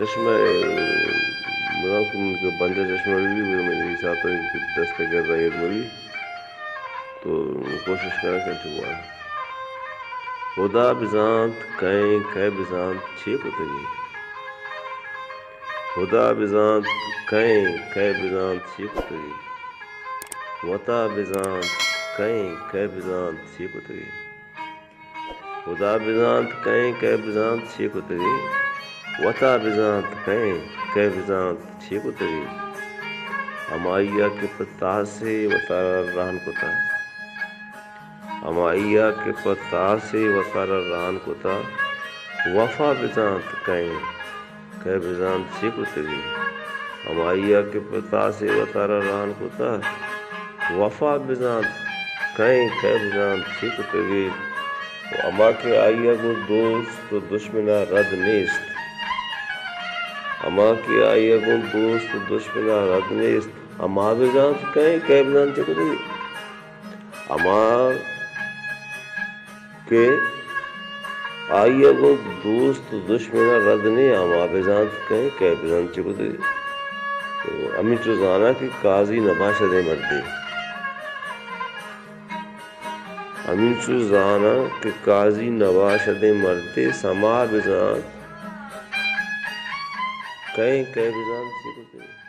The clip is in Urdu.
چشمہ مراکم کے بنجا چشمہ بھی میں ساتھ دست کر رہی ہے موری تو کوشش کریں کہ چوان خدا بزانت کہیں کہ بزانت چھ پتگی خدا بزانت کہیں کہ بزانت چھ پتگی وطا بزانت کہیں کہ بزانت چھ پتگی خدا بزانت کہیں کہ بزانت چھ پتگی وطا بزانت کہیں کہ بزانت چھ پتگی ہمائیا کے پتا سے وطارا رہن کتا ہمائیا کے پتا سے وطارا رہن کتا وفا بزانت کہیں کہ بزانت چھ پتگی ہمائیا کے پتا سے وطارا رہن کتا وفا بزانت کہیں کہ بزانت چھ پتگی اما کے آئیا کو دوست دشمنا رد نیست اما کے آئیا کو دوست دشمنا رد نیست اما بزانت کہیں کہ بزانت چھ پتگی اما کے آئیا کو دوست دشمنا رد نہیں اما بزانت کہیں کہ بزانت چھ پتگی تو امی چوزانا کی قاضی نباشد مردے امین چوزانا کہ قاضی نباشد مردے سما بزانت کہیں کہ بزانت چھ پتگی